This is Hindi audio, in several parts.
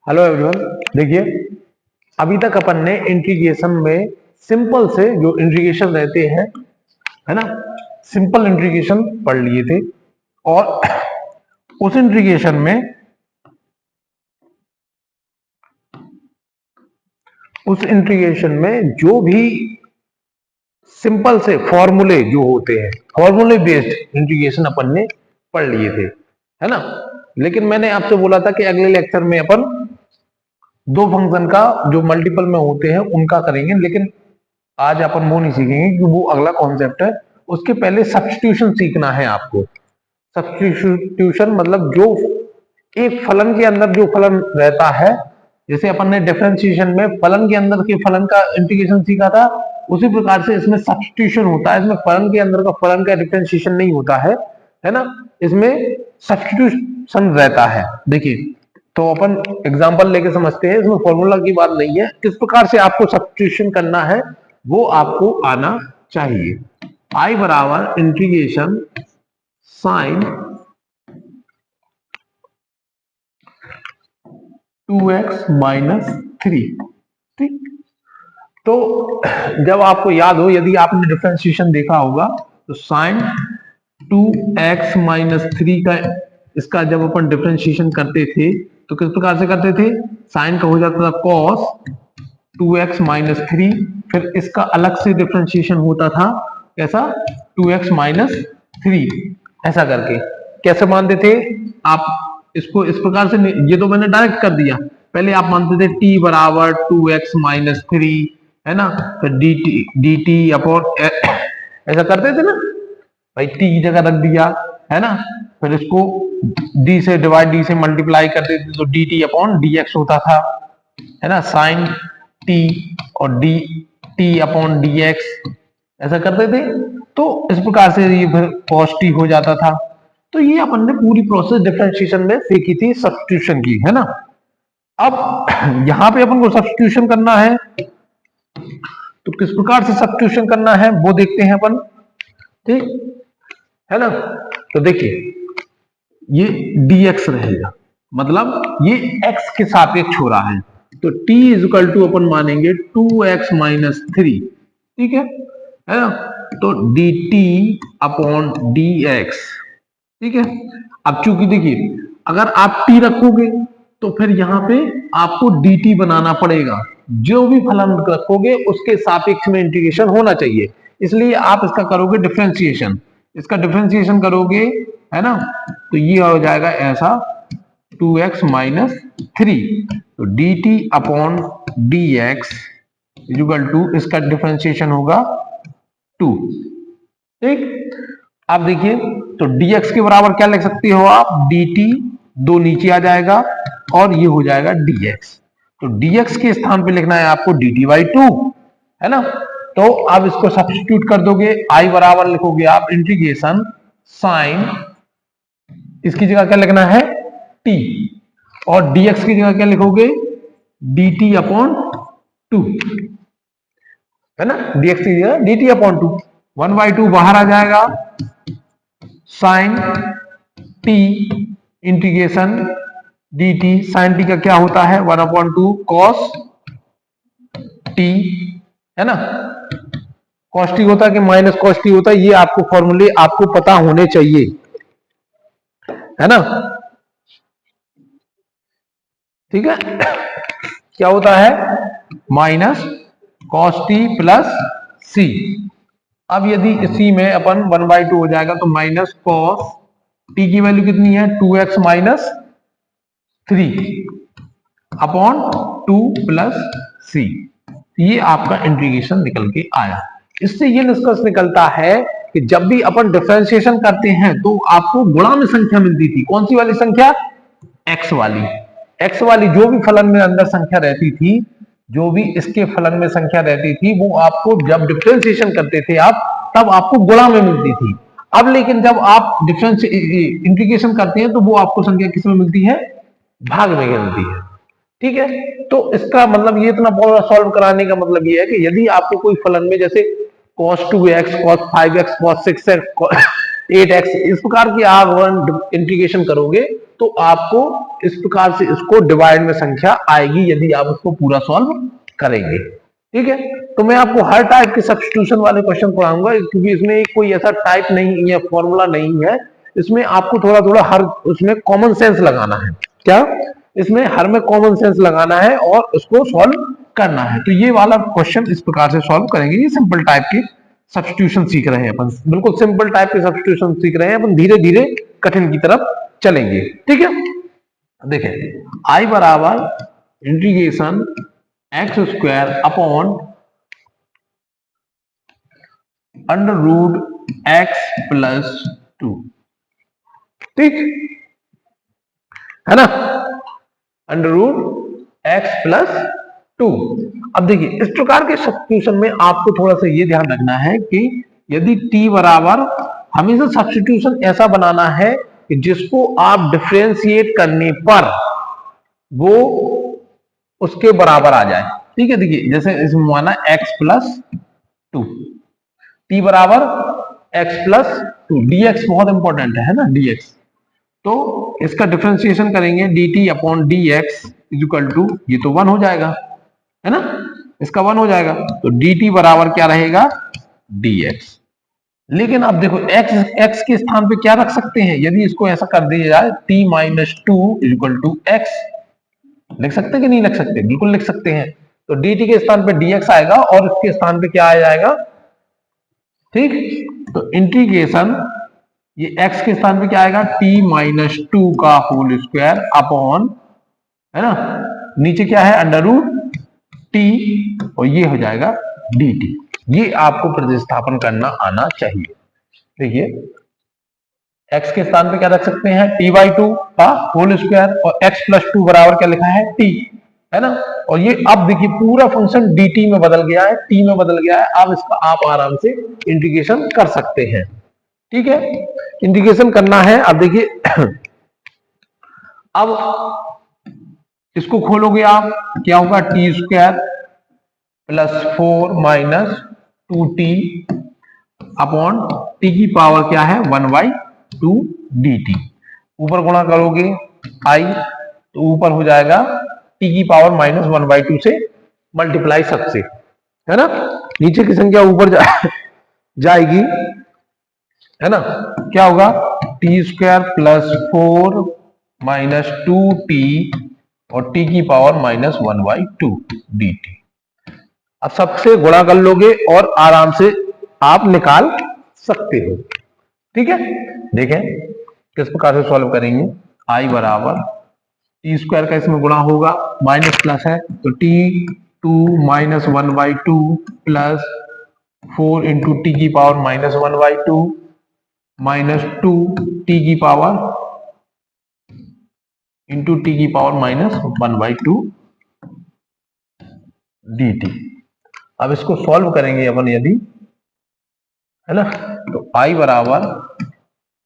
Hello everyone. देखिए, अभी तक अपन ने इंटीग्रेशन में सिंपल से जो इंटीग्रेशन रहते हैं, है ना, सिंपल इंटीग्रेशन पढ़ लिए थे। और उस इंटीग्रेशन में जो भी सिंपल से फॉर्मूले जो होते हैं, फॉर्मूले बेस्ड इंटीग्रेशन अपन ने पढ़ लिए थे, है ना। लेकिन मैंने आपसे बोला था कि अगले लेक्चर में अपन दो फंक्शन का जो मल्टीपल में होते हैं उनका करेंगे, लेकिन आज अपन वो नहीं सीखेंगे कि वो अगला कॉन्सेप्ट है। उसके पहले सब्स्टिट्यूशन सीखना है आपको। सब्स्टिट्यूशन मतलब जो एक फलन के अंदर जो फलन रहता है, जैसे अपन ने डिफरेंशिएशन में फलन के अंदर के फलन का इंटीग्रेशन सीखा था, उसी प्रकार से इसमें सब्स्टिट्यूशन होता है। इसमें फलन के अंदर का फलन का डिफरेंशिएशन नहीं होता है ना। इसमें सब्स्टिट्यूशन रहता है। देखिए, तो अपन एग्जांपल लेके समझते हैं। इसमें फॉर्मूला की बात नहीं है, किस प्रकार से आपको सब्स्टिट्यूशन करना है वो आपको आना चाहिए। आई बराबर इंटीग्रेशन साइन 2x माइनस 3। ठीक, तो जब आपको याद हो, यदि आपने डिफरेंशिएशन देखा होगा तो साइन 2x माइनस 3 का इसका जब अपन डिफरेंशिएशन करते थे तो किस प्रकार से करते थे? साइन का हो जाता था cos 2x माइनस 3, फिर इसका अलग से डिफरेंशिएशन होता था कैसा? 2x माइनस 3, ऐसा करके। कैसे मानते थे आप इसको? इस प्रकार से, ये तो मैंने डायरेक्ट कर दिया। पहले आप मानते थे t बराबर 2x माइनस 3, है ना, फिर dt अपॉन ऐसा करते थे ना भाई, t की जगह रख दिया, है ना, फिर इसको d से डिवाइड, d से मल्टीप्लाई करते थे तो dt अपॉन dx होता था, है ना, साइन t और dt अपॉन dx ऐसा करते थे। तो इस प्रकार से ये फिर cos t हो जाता था। तो ये अपन ने पूरी प्रोसेस डिफरेंशिएशन में सीखी थी, सब्स्टिट्यूशन की, है ना। अब यहां पे अपन को सब्स्टिट्यूशन करना है, तो किस प्रकार से सब्स्टिट्यूशन करना है वो देखते हैं अपन। ठीक है ना। तो देखिए, ये dx रहेगा, मतलब ये x के सापेक्ष हो रहा है, तो t इज इक्वल टू अपन मानेंगे 2x माइनस 3। ठीक है ना। तो dt अपॉन dx। ठीक है। अब चूंकि देखिए, अगर आप t रखोगे तो फिर यहां पे आपको dt बनाना पड़ेगा। जो भी फलन रखोगे उसके सापेक्ष में इंटीग्रेशन होना चाहिए, इसलिए आप इसका करोगे डिफरेंशिएशन। इसका डिफरेंशिएशन करोगे, है ना, तो ये हो जाएगा ऐसा 2x माइनस 3, तो dt upon dx equal to, इसका डिफरेंशिएशन होगा 2। ठीक, अब देखिए, तो dx के बराबर क्या लिख सकते हो आप? dt, दो नीचे आ जाएगा और ये हो जाएगा dx। तो dx के स्थान पे लिखना है आपको dt बाई 2, है ना। तो आप इसको सब्स्टिट्यूट कर दोगे, i बराबर लिखोगे आप इंटीग्रेशन साइन, इसकी जगह क्या लिखना है? t, और dx की जगह क्या लिखोगे? dt अपॉन 2, है ना, dx की जगह dt अपॉन 2। 1/2 बाहर आ जाएगा, sine t integration dt, sine t का क्या होता है? 1/2 cos t, है ना। cos t होता है कि माइनस cos t होता है, ये आपको फॉर्मूले आपको पता होने चाहिए, है ना। ठीक है, क्या होता है? Minus cos t plus c। अब यदि इसी में अपन 1/2 हो जाएगा तो माइनस cos t की वैल्यू कितनी है? 2x minus 3 upon 2 plus c। ये आपका इंटीग्रेशन निकल के आया। इससे ये निष्कर्ष निकलता है कि जब भी अपन डिफरेंशिएशन करते हैं तो आपको गुणा में संख्या मिलती थी। कौन सी वाली संख्या? x वाली। x वाली जो भी फलन में अंदर संख्या रहती थी, जो भी इसके फलन में संख्या रहती थी, वो आपको जब डिफरेंशिएशन करते थे आप, तब आपको गुणा में मिलती थी। अब लेकिन जब आप डिफरेंस इंटीग्रेशन करते हैं तो वो आपको संख्या किस में मिलती है? भाग में मिलती है। ठीक है, तो इसका मतलब ये, इतना प्रॉब्लम सॉल्व कराने का मतलब ये है कि यदि आपको कोई फलन में जैसे cos 2x, cos 5x, cos 6x, 8x, इस प्रकार की आप इंटीग्रेशन करोगे तो आपको इस प्रकार से इसको डिवाइड में संख्या आएगी यदि आप उसको पूरा सॉल्व करेंगे। ठीक है, तो मैं आपको हर टाइप के सब्स्टिट्यूशन वाले क्वेश्चन पढ़ाऊंगा, क्योंकि इसमें कोई ऐसा टाइप नहीं है, फॉर्मूला नहीं है। इसमें आपको थोड़ा थोड़ा हर उसमें कॉमन सेंस लगाना है। क्या इसमें हर में कॉमन सेंस लगाना है और उसको सॉल्व करना है। तो ये वाला क्वेश्चन इस प्रकार से सॉल्व करेंगे। ये सिंपल टाइप के सब्स्टिट्यूशन सीख रहे हैं अपन, बिल्कुल सिंपल टाइप के सब्स्टिट्यूशन सीख रहे हैं अपन, धीरे धीरे कठिन की तरफ चलेंगे। ठीक है, देखें आई बराबर integration x square upon under root x plus 2, ठीक है ना, अंडर रूट एक्स प्लस 2। अब देखिए इस प्रकार के सब्स्टिट्यूशन में आपको थोड़ा सा ये ध्यान रखना है कि यदि t बराबर, हमेशा सब्स्टिट्यूशन ऐसा बनाना है कि जिसको आप डिफरेंशिएट करने पर वो उसके बराबर आ जाए। ठीक है, देखिए जैसे इसमें माना x प्लस 2, t बराबर x प्लस 2, dx बहुत इंपॉर्टेंट है ना, dx। तो इसका डिफरेंशिएशन करेंगे dt upon dx equal to, ये तो 1 हो जाएगा, है ना, इसका 1 हो जाएगा। तो dt बराबर क्या रहेगा, dx। लेकिन अब देखो x के स्थान पे क्या रख सकते हैं, यदि इसको ऐसा कर दिया जाए t minus 2 equal to x, लिख सकते हैं कि नहीं लिख सकते, बिल्कुल लिख सकते हैं। तो dt के स्थान पे dx आएगा और इसके स्थान पे क्या आ जाएगा, ठीक। तो इंटीग्रेशन, ये x के स्थान पे क्या आएगा, t माइनस 2 का होल स्क्वायर अपॉन, है ना, नीचे क्या है अंडर रूट t, और ये हो जाएगा dt। ये आपको प्रतिस्थापन करना आना चाहिए। देखिए x के स्थान पे क्या रख सकते हैं, t बाई 2 का होल स्क्वायर, और x प्लस 2 बराबर क्या लिखा है, t, है ना। और ये अब देखिए पूरा फंक्शन dt में बदल गया है, t में बदल गया है। अब इसका आप आराम से इंटीग्रेशन कर सकते हैं। ठीक है, इंटीग्रेशन करना है। अब देखिए अब इसको खोलोगे आप, क्या होगा, T square plus 4 minus 2t upon t की पावर क्या है 1/2 dt। ऊपर गुणा करोगे i, तो ऊपर हो जाएगा टी की पावर माइनस 1/2 से मल्टीप्लाई सबसे, है ना। नीचे की संख्या ऊपर जाएगी, है ना, क्या होगा, T square plus 4 minus 2t और t की पावर माइनस 1/2 dt। अब सबसे गुणा कर लोगे और आराम से आप निकाल सकते हो। ठीक है, देखें किस प्रकार से सॉल्व करेंगे। i बराबर टी स्क्वायर का इसमें गुणा होगा, माइनस प्लस है तो t2 minus 1/2 plus 4 into T की पावर माइनस 1/2 माइनस 2 टी की पावर इंटू टी की पावर माइनस 1/2 dt। अब इसको सॉल्व करेंगे अपन यदि, है ना, तो i बराबर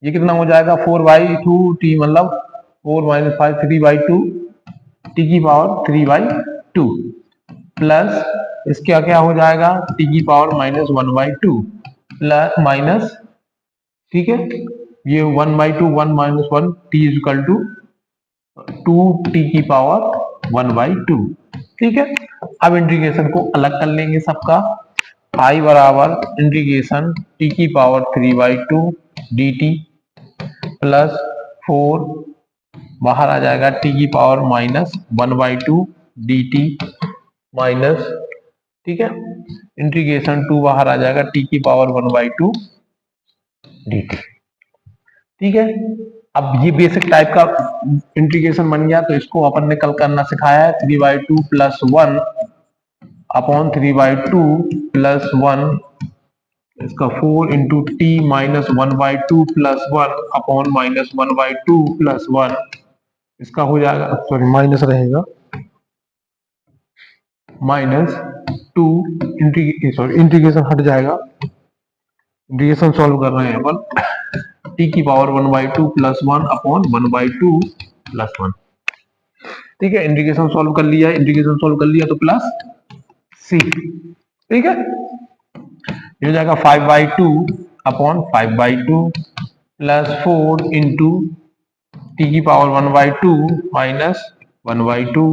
ये कितना हो जाएगा 4/2 t, मतलब 4 माइनस 5 3/2 टी की पावर 3/2 प्लस इसका क्या हो जाएगा टी की पावर माइनस 1/2 प्लस माइनस, ठीक है, ये 1/2 1 minus 1 t equal to 2t की पावर 1/2। ठीक है, अब इंटीग्रेशन को अलग कर लेंगे सबका। i बराबर इंटीग्रेशन t की पावर 3/2 dt प्लस 4 बाहर आ जाएगा t की पावर माइनस 1/2 dt माइनस, ठीक है, इंटीग्रेशन 2 बाहर आ जाएगा t की पावर 1/2 dt। ठीक है, अब ये बेसिक टाइप का इंटीग्रेशन बन गया। तो इसको अपन ने कल करना सिखाया है, 3/2 प्लस 1 अपॉन 3/2 प्लस 1, इसका 4 into T minus 1/2 plus 1 upon minus 1/2 plus 1, इसका हो जाएगा, सॉरी माइनस रहेगा, माइनस 2 इंटीग्रेशन हट जाएगा, इंटीग्रेशन सॉल्व कर रहे हैं अपन, टी की पावर 1/2 प्लस 1 अपॉन 1/2 प्लस 1। ठीक है, इंटीग्रेशन सॉल्व कर लिया, इंटीग्रेशन सॉल्व कर लिया तो प्लस सी। ठीक है, ये हो जाएगा 5/2 अपॉन 5/2 प्लस 4 इंटू टी की पावर 1/2 माइनस 1/2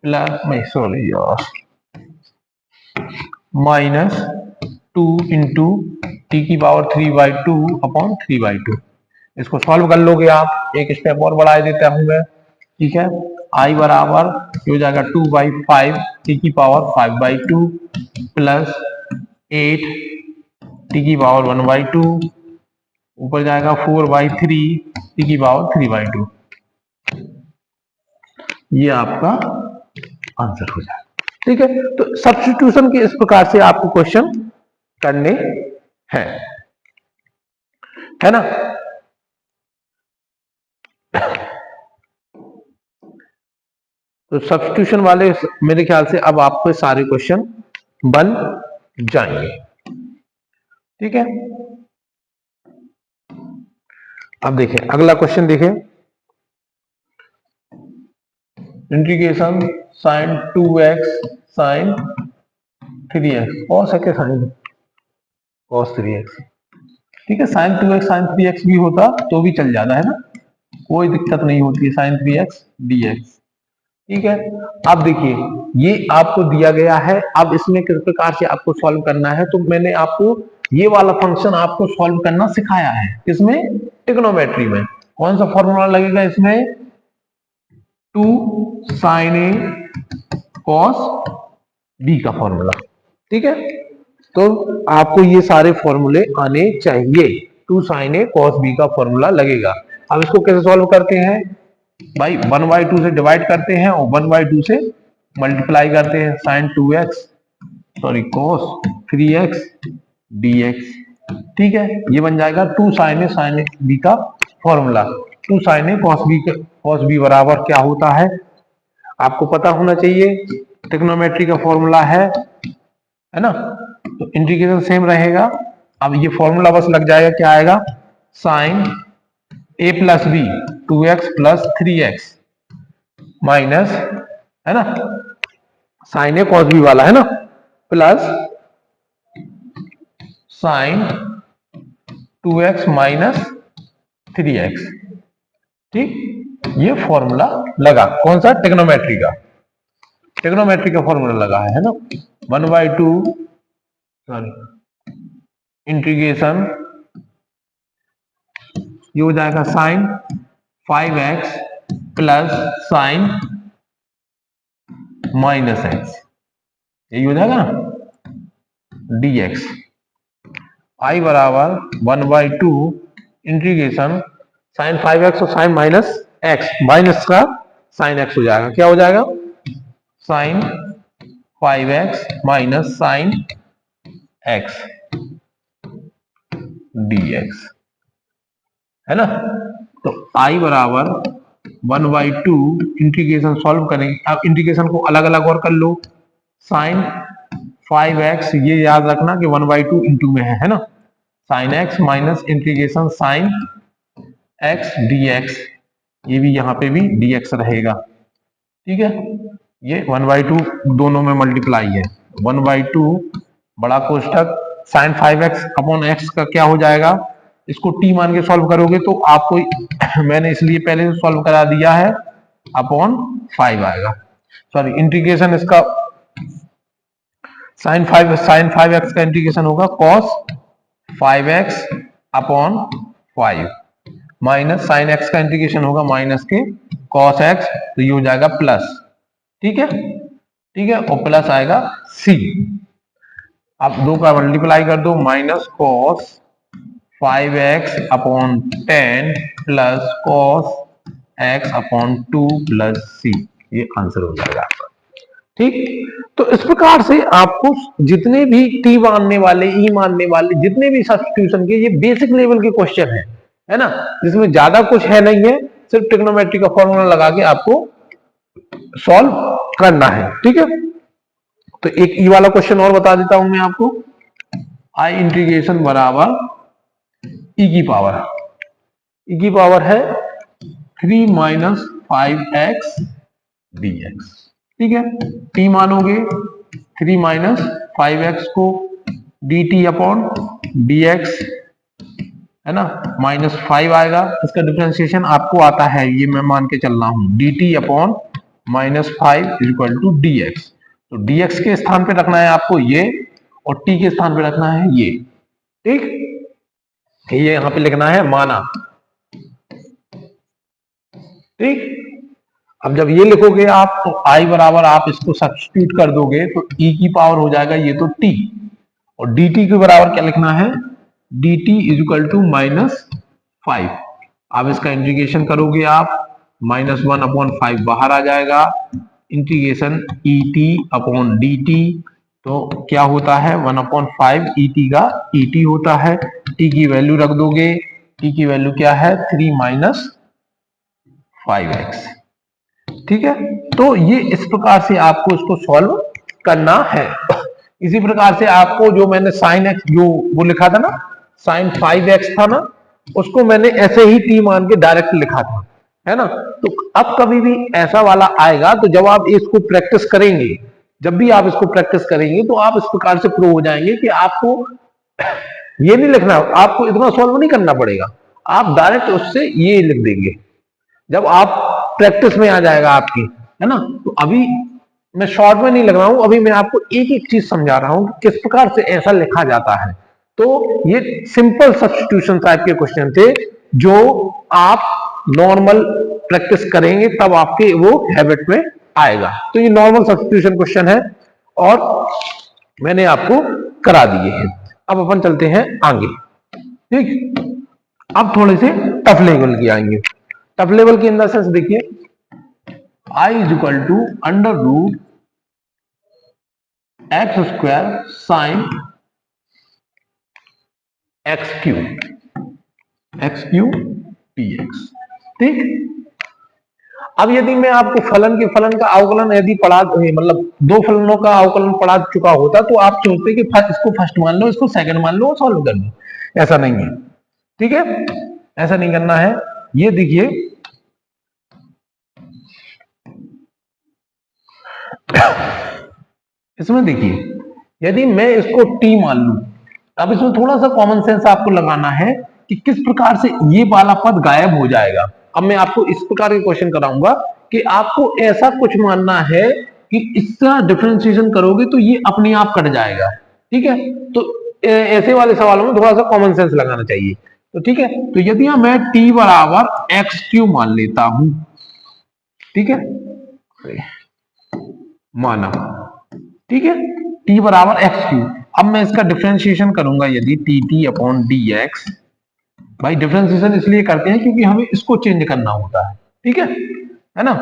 प्लस सॉरी यार माइनस 2 इंटू टी की पावर 3/2 अपॉन 3/2। इसको सॉल्व कर लोगे आप, एक स्टेप और बढ़ा देता हूं मैं, ठीक है। आई बराबर हो जाएगा 2/5 टी की पावर 5/2 प्लस 8 टी की पावर 1/2 ऊपर जाएगा 4/3 टी की पावर 3/2। ये आपका आंसर हो जाएगा, ठीक है। तो सब्स्टिट्यूशन के इस प्रकार से आपको क्वेश्चन करने हैं, है ना। तो सब्स्टिट्यूशन वाले मेरे ख्याल से अब आपके सारे क्वेश्चन बन जाएंगे, ठीक है। अब देखें अगला क्वेश्चन, देखें integration sign 2x sign 3x cos है क्या साइन कॉस 3x, ठीक है। साइन 2x साइन 3x भी होता तो भी चल जाता है ना, कोई दिक्कत नहीं होती है, साइन 3x dx, ठीक है। अब देखिए ये आपको दिया गया है, अब इसमें किस प्रकार से आपको सॉल्व करना है। तो मैंने आपको ये वाला फंक्शन आपको सॉल्व करना सिखाया है, इसमें ट्रिग्नोमेट्री में कौन सा फॉर्मूला लगेगा, इसमें 2 sin a cos b का फॉर्मूला, ठीक है। तो आपको ये सारे फॉर्मूले आने चाहिए, 2 sin a cos b का फॉर्मूला लगेगा। अब इसको कैसे सॉल्व करते हैं भाई, 1/2 से डिवाइड करते हैं और 1/2 से मल्टीप्लाई करते हैं, sign 2x sorry cos 3x dx, ठीक है। ये बन जाएगा 2 sin a b का formula. 2 sin a cos b बराबर क्या होता है आपको पता होना चाहिए, ट्रिग्नोमेट्री का फॉर्मूला है ना। तो इंटीग्रेशन सेम रहेगा, अब ये फॉर्मूला बस लग जाएगा, क्या आएगा sine a plus b 2x plus 3x minus, है ना, साइन ए कॉस बी वाला है ना, plus sign 2x minus 3x, ठीक। ये फॉर्मूला लगा कौन सा, ट्रिग्नोमेट्री का फॉर्मूला लगा है ना। 1/2 सॉरी इंटीग्रेशन ये हो जाएगा sine 5x plus sine minus x, यही हो जाएगा ना dx। आई बराबर 1/2 इंटीग्रेशन साइन 5x और साइन माइनस x, माइनस का साइन x हो जाएगा, क्या हो जाएगा sine 5x minus sine x dx, है ना। तो आई बराबर 1/2 इंटीग्रेशन सॉल्व करेंगे, अब इंटीग्रेशन को अलग अलग और कर लो, साइन 5x ये याद रखना कि 1/2 इंटू में है ना, sine x minus integration sine x dx, ये भी यहाँ पे भी dx रहेगा, ठीक है। ये 1/2 दोनों में मल्टीप्लाई है, 1/2 बड़ा कोष्टक साइन 5x अपॉन x का क्या हो जाएगा, इसको t मान के सॉल्व करोगे तो आपको मैंने इसलिए पहले से सॉल्व करा दिया है, अपॉन 5 आएगा, सॉरी इंटीग्रेशन इसका साइन 5x का इंटीग्रेशन होगा cos 5x upon 5 minus sine x का इंटीग्रेशन होगा माइनस के cos x, तो ये हो जाएगा प्लस, ठीक है, ठीक है, और प्लस आएगा c, अब दो का मल्टीप्लाई कर दो, minus cos 5x upon 10 plus cos x upon 2 plus c, ये आंसर हो जाएगा आपका, ठीक। तो इस प्रकार से आपको जितने भी टी मानने वाले ई मानने वाले जितने भी सब्स्टिट्यूशन के ये बेसिक लेवल के क्वेश्चन है ना, जिसमें ज्यादा कुछ है नहीं है, सिर्फ ट्रिग्नोमेट्री का फॉर्मूला लगा के आपको सॉल्व करना है, ठीक है। तो एक ई वाला क्वेश्चन और बता देता हूं मैं आपको, आई इंटीग्रेशन बराबर ई की पावर है 3 माइनस 5x dx, ठीक है। t मानोगे 3 माइनस 5x को dt अपॉन dx, है ना, -5 आएगा। इसका डिफरेंशिएशन आपको आता है, ये मैं मान के चल रहा हूं, dt upon -5 equal to dx। तो dx के स्थान पे रखना है आपको ये, और t के स्थान पे रखना है ये। ठीक, ये यहां पे लिखना है माना। ठीक, अब जब ये लिखोगे आप तो i बराबर आप इसको सब्स्टिट्यूट कर दोगे तो e की पावर हो जाएगा ये तो t, और dt के बराबर क्या लिखना है, dt इज इक्वल टू -5। अब इसका इंटीग्रेशन करोगे आप, -1/5 बाहर आ जाएगा, इंटीग्रेशन et अपॉन dt, तो क्या होता है 1/5 et का et होता है। t की वैल्यू रख दोगे, t की वैल्यू क्या है 3 - 5x। ठीक है, तो ये इस प्रकार से आपको इसको सॉल्व करना है। इसी प्रकार से आपको जो मैंने sin x जो वो लिखा था ना, sin 5x था ना, उसको मैंने ऐसे ही t मान के डायरेक्ट लिखा था, है ना। तो अब कभी भी ऐसा वाला आएगा तो जब आप इसको प्रैक्टिस करेंगे, जब भी आप इसको प्रैक्टिस करेंगे तो आप इस प्रकार से प्रूव हो जाएंगे कि आपको ये नहीं लिखना, आपको इतना सॉल्व नहीं करना पड़ेगा, आप डायरेक्ट उससे ये लिख देंगे जब आप प्रैक्टिस में आ जाएगा आपकी, है ना। तो अभी मैं शॉर्ट में नहीं लग रहा हूं, अभी मैं आपको एक एक चीज समझा रहा हूं कि किस प्रकार से ऐसा लिखा जाता है। तो ये सिंपल सब्स्टिट्यूशन टाइप के क्वेश्चन थे जो आप नॉर्मल प्रैक्टिस करेंगे तब आपके वो हैबिट में आएगा। तो ये नॉर्मल सब्स्टिट्यूशन क्वेश्चन है और मैंने आपको करा दिए हैं। अब अपन चलते हैं आगे। ठीक, अब थोड़े से टफ लेवल की आएंगे। टफ लेवल की इन द सेंस देखिए, i is equal to √x² sin x³ dx। ठीक, अब यदि मैं आपको फलन का अवकलन यदि पढ़ा, मतलब दो फलनों का अवकलन पढ़ा चुका होता तो आप सोचते कि इसको फर्स्ट मान लो, इसको सेकंड मान लो और सॉल्व कर दो। ऐसा नहीं है, ठीक है, ऐसा नहीं करना है। ये देखिए इसमें देखिए, यदि मैं इसको t मान लूं, अब इसमें थोड़ा सा कॉमन सेंस आपको लगाना है कि किस प्रकार से ये वाला पद गायब हो जाएगा। अब मैं आपको इस प्रकार के क्वेश्चन कराऊंगा कि आपको ऐसा कुछ मानना है कि इसका डिफरेंशिएशन करोगे तो ये अपने आप कट जाएगा। ठीक है, तो ऐसे वाले सवालों में थोड़ा सा कॉमन सेंस लगाना चाहिए। तो ठीक है, तो यदि मैं t बराबर x³ मान लेता हूं, ठीक है, माना, ठीक है, t बराबर x³। अब मैं इसका डिफरेंशिएशन करूंगा यदि dt अपॉन dx। भाई डिफरेंशिएशन इसलिए करते हैं क्योंकि हमें इसको चेंज करना होता है, ठीक है ना।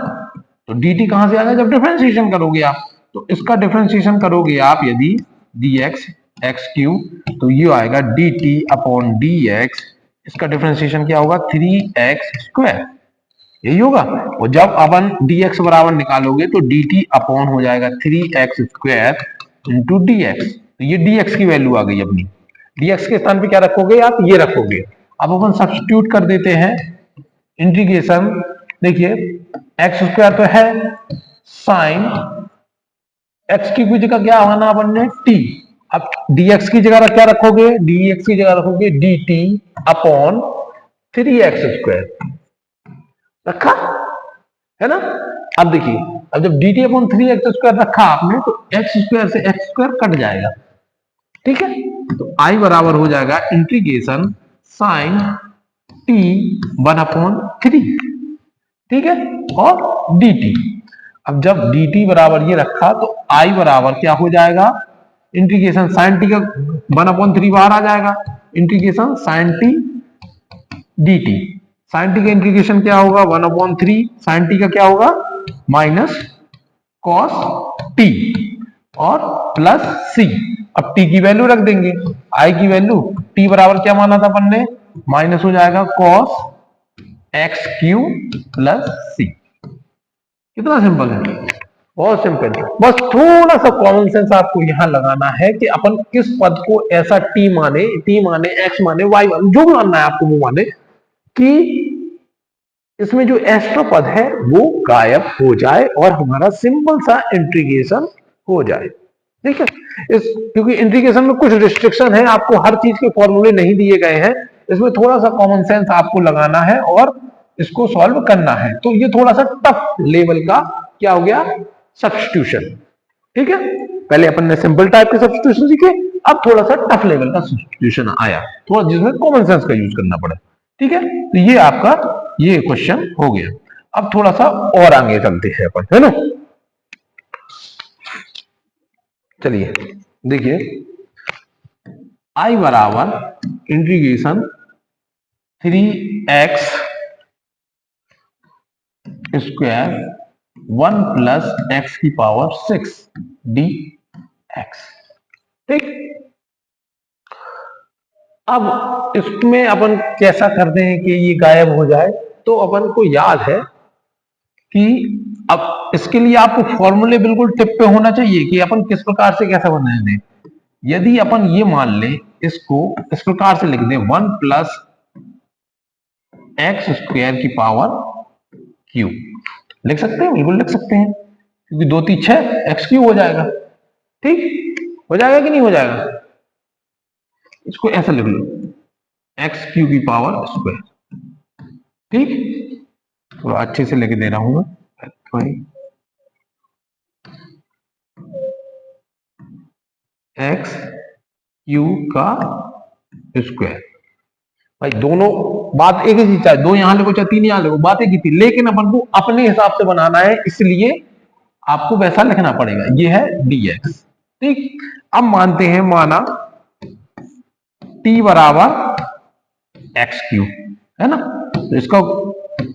तो dt कहां से आएगा, जब डिफरेंशिएशन करोगे आप, तो इसका डिफरेंशिएशन करोगे आप यदि dx x³, तो ये आएगा dt अपॉन dx। इसका डिफरेंशिएशन क्या होगा 3x², यही होगा। और जब अपन dx बराबर निकालोगे तो dt अपॉन हो जाएगा 3x² इंटू dx। तो ये dx की वैल्यू आ गई अपनी। dx के स्थान पे क्या रखोगे आप, ये रखोगे। अब अपन सब्स्टिट्यूट कर देते हैं, इंटीग्रेशन देखिए x² तो है, साइन x की जगह क्या आना अपन ने t। अब dx की जगह क्या रखोगे, dx की जगह रखोगे dt अपॉन 3x² रखा, है ना। अब देखिए, अब जब dt अपॉन 3x² रखा आपने तो x² से x² कट जाएगा, ठीक है। तो i बराबर हो जाएगा इंटीग्रेशन साइन t 1/3, ठीक है, और dt। अब जब dt बराबर ये रखा तो i बराबर क्या हो जाएगा, इंटीग्रेशन साइन t का 1/3 बाहर आ जाएगा, integration sine t dt। Sine t का इंटीग्रेशन क्या होगा 1/3, साइन t का क्या होगा माइनस कॉस t और प्लस c। अब t की वैल्यू रख देंगे, i की वैल्यू, t बराबर क्या माना था अपन ने, माइनस हो जाएगा कॉस x³ प्लस c। कितना सिंपल है, बहुत सिंपल। बस थोड़ा सा कॉमन सेंस आपको यहां लगाना है कि अपन किस पद को ऐसा t माने, x माने, y माने, जो भी मानना है आपको वो माने कि इसमें जो एक्स्ट्रा पद है वो गायब हो जाए और हमारा सिंपल सा इंटीग्रेशन हो जाए, ठीक है। क्योंकि इंटीग्रेशन में कुछ रिस्ट्रिक्शन है, आपको हर चीज के फॉर्मूले नहीं दिए गए हैं, इसमें थोड़ा सा कॉमन सेंस आपको लगाना है और इसको सॉल्व करना है। तो ये थोड़ा सा टफ लेवल का क्या हो गया, सब्स्टिट्यूशन। ठीक है, पहले अपन ने सिंपल टाइप के सब्स्टिट्यूशन सीखे, अब थोड़ा सा टफ लेवल का सब्स्टिट्यूशन आया, थोड़ा जिसमें कॉमन सेंस का यूज करना पड़ा। ठीक है, तो ये आपका ये क्वेश्चन हो गया। अब थोड़ा सा और आगे चलते हैं अपन, है ना। चलिए देखिए, I बराबर integration 3x square 1 plus x की पावर 6 डी एक्स। ठीक, अब इसमें अपन कैसा करते हैं कि ये गायब हो जाए। तो अपन को याद है कि अब इसके लिए आपको फॉर्मूले बिल्कुल टिप पे होना चाहिए कि अपन किस प्रकार से कैसा बनाए दें। यदि अपन ये मान लें, इसको इस प्रकार से लिख दें 1 प्लस एक्स स्क्वायर की पावर क्यू, लिख सकते हैं, बिल्कुल लिख सकते हैं, क्योंकि 2 3 6 एक्स क्यू हो जाएगा। ठीक, हो जाएगा कि नहीं हो जाएगा। इसको ऐसा लिख लो, एक्स क्यू की पावर स्क्वायर। ठीक, थोड़ा अच्छे से लेके दे रहा हूं मैं, एक्स क्यू का स्क्वायर। भाई दोनों बात एक ही चीज, चाहे 2 यहां लिखो चाहे 3 यहां लिखो, बात एक ही थी, लेकिन अपन को अपने हिसाब से बनाना है, इसलिए आपको वैसा लिखना पड़ेगा। ये है dx। ठीक, अब मानते हैं, माना t बराबर एक्स क्यू, है ना। तो इसका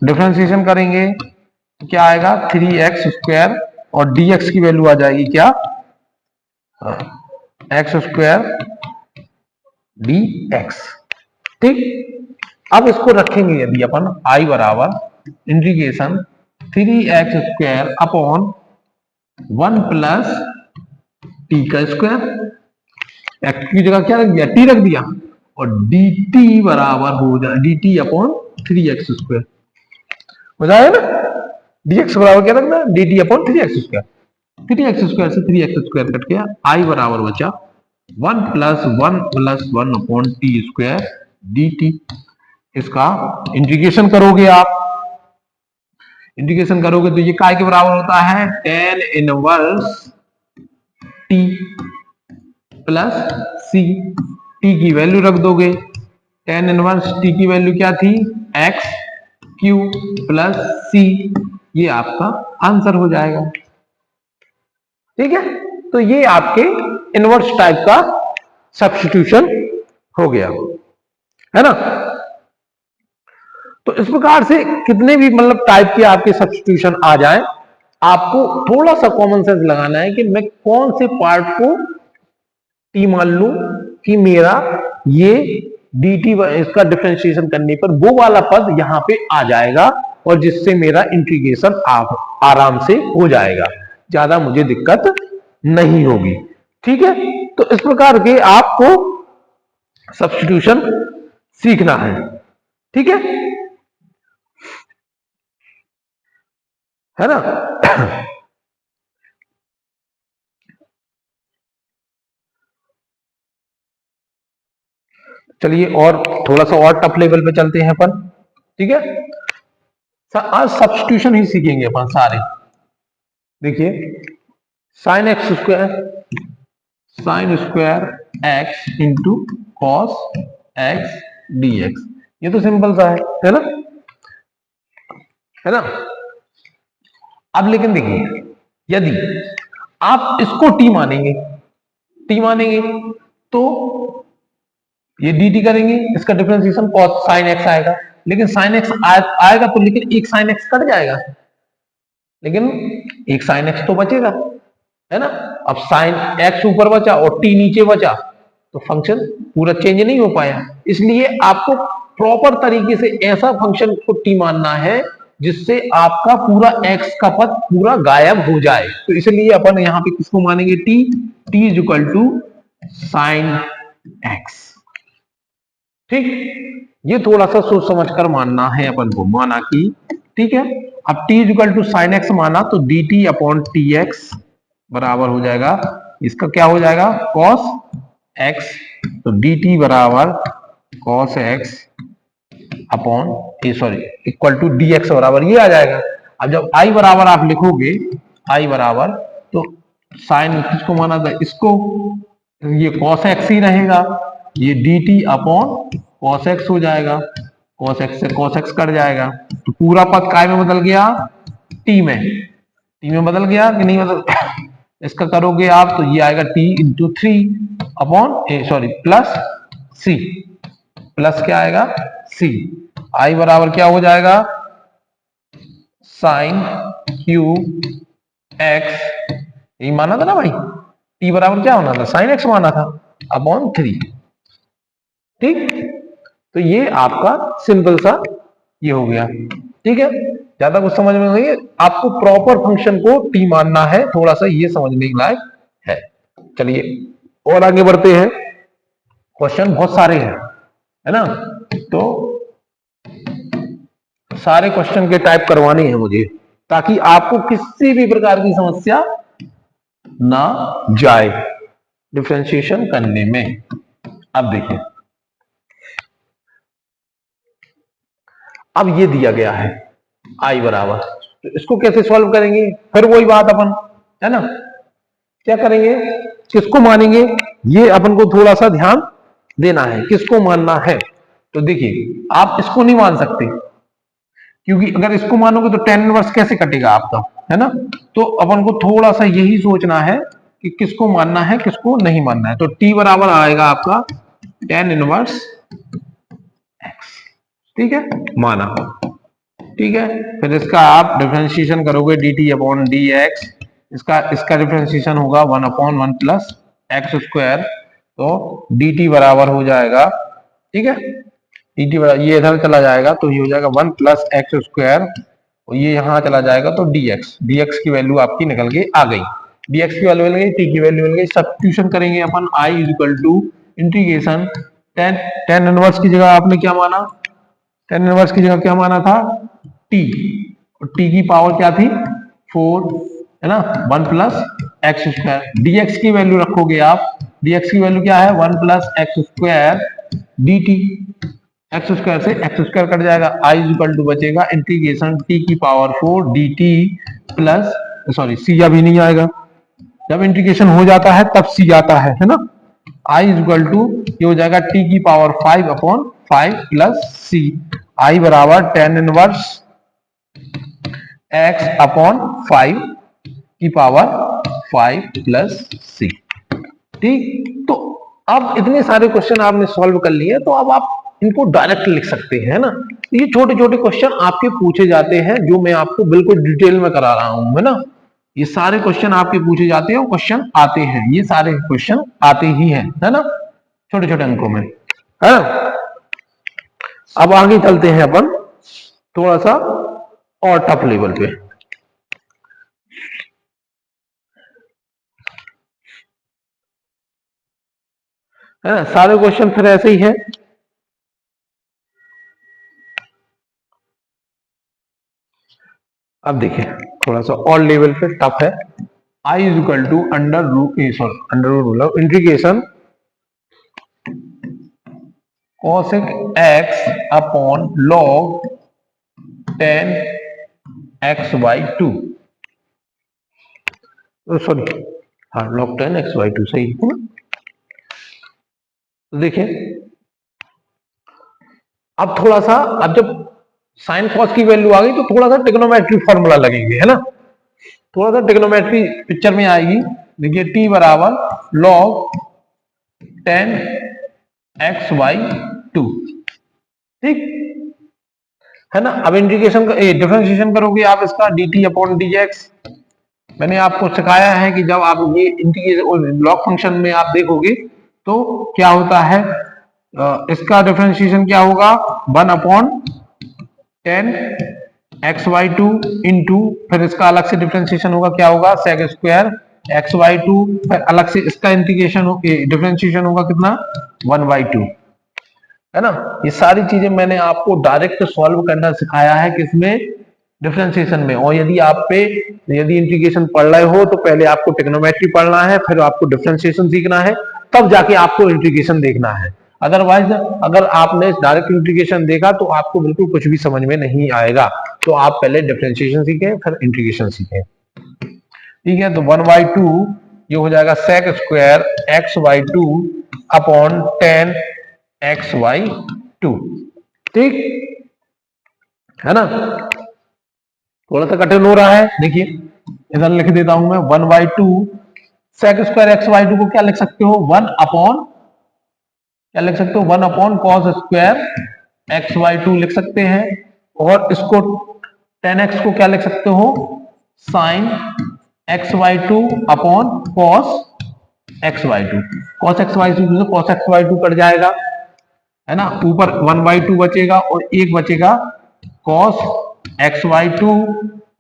डिफरेंशिएशन करेंगे तो क्या आएगा, 3x स्क्वायर, और dx की वैल्यू आ जाएगी क्या, एक्स स्क्वायर dx। ठीक, अब इसको रखेंगे यदि अपन I बराबर integration 3x square upon 1 plus T का स्क्वायर, एक्स की जगह क्या रख दिया, टी रख दिया, और dt बराबर हो जाए dt अपॉन 3x स्क्वायर हो जाएगा ना। dx बराबर क्या रखना, dt upon 3x square, 3x square से 3x स्क्वायर कट गया, I बराबर बचा 1 plus 1 upon T square dt। इसका इंटीग्रेशन करोगे आप, इंटीग्रेशन करोगे तो ये काय के बराबर होता है, tan inverse t plus c, t की वैल्यू रख दोगे, tan इनवर्स t की वैल्यू क्या थी, x क्यू प्लस c, ये आपका आंसर हो जाएगा। ठीक है, तो ये आपके इनवर्स टाइप का सब्स्टिट्यूशन हो गया, है ना। तो इस प्रकार से कितने भी मतलब टाइप के आपके सब्स्टिट्यूशन आ जाए, आपको थोड़ा सा कॉमन सेंस लगाना है कि मैं कौन से पार्ट को टी मान लूं कि मेरा ये dt इसका डिफरेंशिएशन करने पर वो वाला पद यहां पे आ जाएगा, और जिससे मेरा इंटीग्रेशन आराम से हो जाएगा, ज्यादा मुझे दिक्कत नहीं होगी। ठीक है, तो इस प्रकार के आपको सब्स्टिट्यूशन सीखना है। ठीक है ना। चलिए और थोड़ा सा और टफ लेवल पे चलते हैं अपन। ठीक है, आज सब्स्टिट्यूशन ही सीखेंगे अपन सारे। देखिए, sine x square x into cos x D x, ये तो सिंपल सा है ना, है ना। अब लेकिन देखिए, यदि आप इसको टी मानेंगे, तो ये dt करेंगे, इसका डिफरेंशिएशन cos sin x आएगा, लेकिन sin x आएगा तो, लेकिन एक sin x कट जाएगा, लेकिन एक sin x तो बचेगा, है ना। अब sin x ऊपर बचा और t नीचे बचा, तो फंक्शन पूरा चेंज नहीं हो पाया। इसलिए आपको प्रॉपर तरीके से ऐसा फंक्शन को t मानना है जिससे आपका पूरा x का पद पूरा गायब हो जाए। तो इसलिए अपन यहां पे किसको मानेंगे, t is equal to sine x। ठीक, ये थोड़ा सा सोच समझ कर मानना है अपन को, माना कि ठीक है। अब t equal to sine x माना तो dt अपॉन टी एक्स बराबर हो जाएगा, इसका क्या हो जाएगा, cos x, तो dt बराबर cos x upon equal to dx बराबर ये आ जाएगा। अब जब i बराबर आप लिखोगे, i बराबर, तो साइन किसको माना था, इसको, ये cos x ही रहेगा, ये dt अपॉन cos x हो जाएगा, cos x से cos x कट जाएगा, तो पूरा पद काय में बदल गया, t में बदल गया कि नहीं बदल इसका करोगे आप तो ये आएगा t into three upon plus c, plus क्या आएगा c, i बराबर क्या हो जाएगा, साइन क्यू x, यही माना था ना भाई, t बराबर क्या होना था, साइन x माना था, अपॉन 3। ठीक, तो ये आपका सिंपल सा ये हो गया। ठीक है, ज्यादा कुछ समझ में नहीं, आपको प्रॉपर फंक्शन को t मानना है, थोड़ा सा ये समझने के लायक है। चलिए और आगे बढ़ते हैं, क्वेश्चन बहुत सारे हैं, है ना, तो सारे क्वेश्चन के टाइप करवाने हैं मुझे, ताकि आपको किसी भी प्रकार की समस्या ना जाए डिफरेंशिएशन करने में। अब देखिए, अब ये दिया गया है i बराबर, तो इसको कैसे सॉल्व करेंगे, फिर वही बात अपन, है ना, क्या करेंगे, किसको मानेंगे, ये अपन को थोड़ा सा ध्यान देना है, किसको मानना है। तो देखिए आप इसको नहीं मान सकते, क्योंकि अगर इसको मानोगे तो tan इनवर्स कैसे कटेगा आपका, है ना, तो अपन को थोड़ा सा यही सोचना है कि किसको मानना है किसको नहीं मानना है। तो t बराबर आएगा आपका tan इनवर्स x, ठीक है, माना, ठीक है, फिर इसका आप डिफरेंशिएशन करोगे dt अपॉन dx, इसका डिफरेंशिएशन होगा 1 अपॉन 1 प्लस एक्स स्क्वायर, तो dt बराबर हो जाएगा, ठीक है, dt बराबर ये इधर चला जाएगा तो ये हो जाएगा 1 प्लस एक्स स्क्वायर, और ये यहां चला जाएगा तो dx की वैल्यू आपकी निकल के आ गई, dx की वैल्यू मिल गई, t की वैल्यू मिल गई, सब्स्टिट्यूशन करेंगे अपन, i is equal to integration tan inverse की जगह आपने क्या माना, tan इनवर्स की जगह क्या माना था, t, और t की पावर क्या थी 4, है ना, 1 प्लस एक्स स्क्वायर, dx की वैल्यू रखोगे आप, dx की वैल्यू क्या है 1 plus x square dt, x square से एक्स स्क्वायर कट जाएगा, i इज इक्वल टू बचेगा इंटीग्रेशन t की पावर 4 dt प्लस c अभी नहीं आएगा, जब इंटीग्रेशन हो जाता है तब c आता है ना, i इज इक्वल टू ये हो जाएगा t की power 5 upon 5 plus c, i बराबर tan इनवर्स x अपॉन 5 की पावर 5 प्लस c। ठीक, तो अब इतने सारे क्वेश्चन आपने सॉल्व कर लिए, तो अब आप इनको डायरेक्ट लिख सकते हैं ना, ये छोटे छोटे क्वेश्चन आपके पूछे जाते हैं, जो मैं आपको बिल्कुल डिटेल में करा रहा हूं, है ना, ये सारे क्वेश्चन आपके पूछे जाते हैं, क्वेश्चन आते हैं, ये सारे क्वेश्चन आते ही हैं, है ना, छोटे छोटे अंकों में, है ना। अब आगे चलते हैं अपन थोड़ा सा और टफ लेवल पे, है ना, सारे क्वेश्चन फिर ऐसे ही है। अब देखिए थोड़ा सा और लेवल पे टफ है, i is equal to under root integration cosec x upon log tan x by 2, हाँ log tan x by 2 सही है ना। तो देखिए अब थोड़ा सा, अब जब साइन कॉस की वैल्यू आ गई तो थोड़ा सा ट्रिग्नोमेट्री फॉर्मूला लगेंगे, है ना, थोड़ा सा ट्रिग्नोमेट्री पिक्चर में आएगी। देखिए t बराबर log tan x by 2, ठीक है ना। अब इंटीग्रेशन डिफरेंशिएशन करोगे आप इसका dt अपॉन dx, मैंने आपको सिखाया है कि जब आप ये इंटीग्रेशन लॉग फंक्शन में आप देखोगे तो क्या होता है, इसका डिफरेंशिएशन क्या होगा 1 upon tan x by 2 into, फिर इसका अलग से डिफरेंशिएशन होगा, क्या होगा sec स्क्वायर x by 2, फिर अलग से इसका इंटीग्रेशन डिफरेंशिएशन होगा कितना 1 by 2, है ना। ये सारी चीजें मैंने आपको डायरेक्ट सॉल्व करना सिखाया है किसमें, डिफरेंशिएशन में। और यदि इंटीग्रेशन पढ़ रहे हो तो पहले आपको ट्रिग्नोमेट्री पढ़ना है, फिर आपको डिफरेंशिएशन सीखना है, तब जाके आपको इंटीग्रेशन देखना है। अदरवाइज अगर आपने डायरेक्ट इंटीग्रेशन देखा तो आपको बिल्कुल कुछ भी समझ में नहीं आएगा। तो आप पहले डिफरेंशिएशन सीखें फिर इंटीग्रेशन सीखें। ठीक है, तो 1/2 ये हो जाएगा sec square x/2 upon 10 x/2। ठीक है ना, थोड़ा सा कठिन हो रहा है। देखिए इधर लिख देता हूं मैं 1/2 सेक स्क्वायर x/2 को क्या लिख सकते हो, 1 अपॉन क्या लिख सकते हो, 1 अपॉन कॉस स्क्वायर x/2 लिख सकते हैं। और इसको 10x को क्या लिख सकते हो, sign x/2 upon cos x/2। Cos x/2 से कॉस x/2 कट जाएगा, है ना, ऊपर 1/2 बचेगा और एक बचेगा कॉस x/2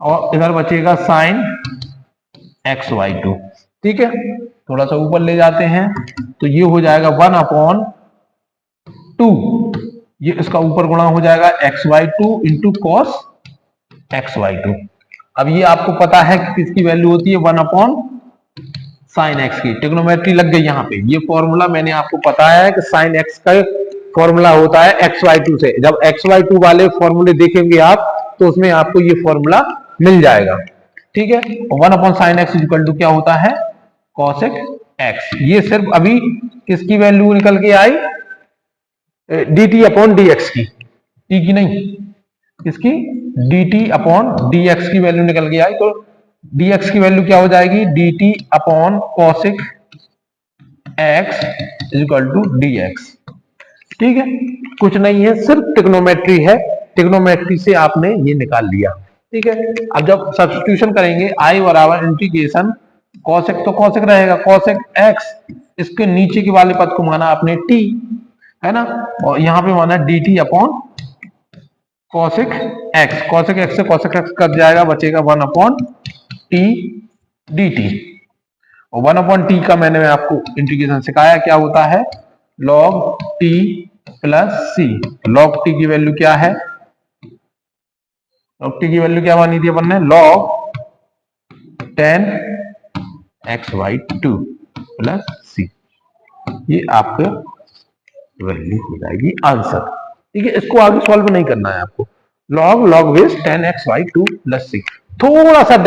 और इधर बचेगा साइन x/2। ठीक है, थोड़ा सा ऊपर ले जाते हैं तो ये हो जाएगा 1/2, ये इसका ऊपर गुणा हो जाएगा x/2 इंटू कॉस x/2। अब ये आपको पता है कि किसकी वैल्यू होती है, 1 अपॉन साइन एक्स की। ट्रिग्नोमेट्री लग गई यहाँ पे। ये फॉर्मूला मैंने आपको बताया है कि साइन एक्स का फॉर्मूला होता है x/2 से। जब x/2 वाले फॉर्मूले देखेंगे आप तो उसमें आपको ये फॉर्मूला मिल जाएगा। ठीक है, 1 upon sine x equal to क्या होता है, कॉसेक एक्स। ये सिर्फ अभी किसकी वैल्यू निकल के आई, dt अपॉन dx की, टी की नहीं, इसकी dt अपॉन dx की वैल्यू निकल के आई। तो dx की वैल्यू क्या हो जाएगी, dt upon cosec x equal to dx। ठीक है, कुछ नहीं है, सिर्फ ट्रिग्नोमेट्री है, ट्रिग्नोमेट्री से आपने ये निकाल लिया। ठीक है, अब जब सब्स्टिट्यूशन करेंगे i बराबर इंटीग्रेशन कॉसेक, तो कॉसेक रहेगा कॉसेक x, इसके नीचे के वाले पद को माना आपने t, है ना, और यहाँ पे माना dt upon cosec x। Cosec x से कॉसेक x कट जाएगा, बचेगा 1 अपॉन t dt। और 1 अपॉन टी का मैंने आपको इंटीग्रेशन सिखाया, क्या होता है, log t प्लस सी। log t की वैल्यू क्या है, log t की वैल्यू क्या मानी थी अपन ने, log 10 x/2 प्लस सी। ये आपका वैल्यू हो जाएगी आंसर। ठीक है, इसको आगे सॉल्व नहीं करना है आपको। log base 10 x/2 plus C थोड़ा सा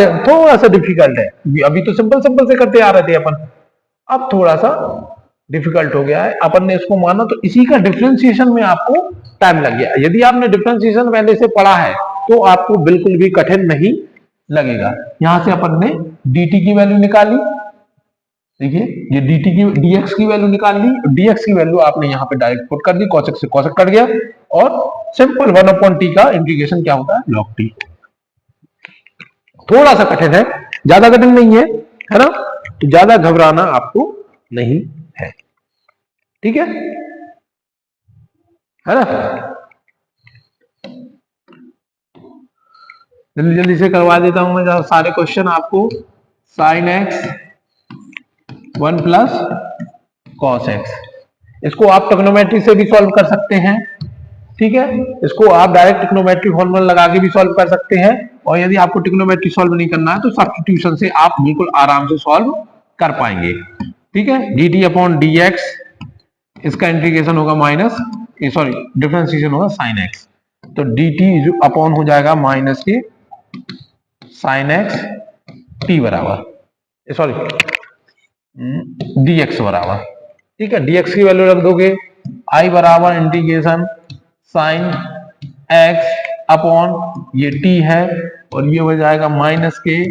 डिफिकल्ट है। अभी तो सिंपल सिंपल से करते आ रहे थे अपन, अब थोड़ा सा डिफिकल्ट हो गया है। अपन ने इसको माना तो इसी का डिफरेंशिएशन में आपको टाइम लग गया। यदि आपने डिफरेंशिएशन पहले से पढ़ा है तो आपको बिल्कुल भी कठिन नहीं लगेगा। यहां से अपन ने dt की वैल्यू निकाली, देखिए ये dt की dx की वैल्यू निकाल ली, dx की वैल्यू आपने यहाँ पे डायरेक्ट पुट कर दी, कॉसेक से कॉसेक कट गया और सिंपल 1 अपॉन t का इंटीग्रेशन क्या होता है, log t। थोड़ा सा कठिन है, ज्यादा कठिन नहीं है ना, तो ज्यादा घबराना आपको नहीं है। ठीक है ना, जल्दी जल्दी से करवा देता हूं मैं सारे क्वेश्चन आपको। Sine x 1 plus cos x, इसको आप ट्रिग्नोमेट्री से भी सॉल्व कर सकते हैं। ठीक है, इसको आप डायरेक्ट ट्रिग्नोमेट्री फॉर्मूला लगा के भी सॉल्व कर सकते हैं, और यदि आपको ट्रिग्नोमेट्री सॉल्व नहीं करना है तो सब्स्टिट्यूशन से आप बिल्कुल आराम से सॉल्व कर पाएंगे। ठीक है, dt अपॉन dx, इसका इंटीग्रेशन होगा माइनस, सॉरी डिफरेंशिएशन होगा साइन एक्स, तो dt अपॉन हो जाएगा माइनस के साइन एक्स t बराबर, सॉरी dx बराबर। ठीक है, dx की वैल्यू रख दोगे, i बराबर इंटीग्रेशन साइन x अपॉन ये t है, और ये हो जाएगा माइनस के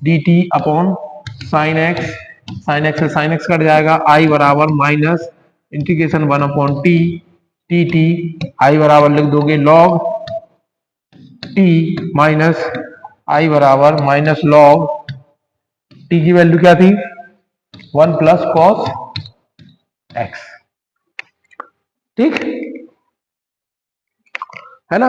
dt upon sine x, sine x से साइन x कट जाएगा, i बराबर माइनस इंटीग्रेशन 1 अपॉन t dt, i बराबर लिख दोगे log t माइनस i बराबर माइनस log t की वैल्यू क्या थी, 1 प्लस कॉस एक्स। ठीक है ना,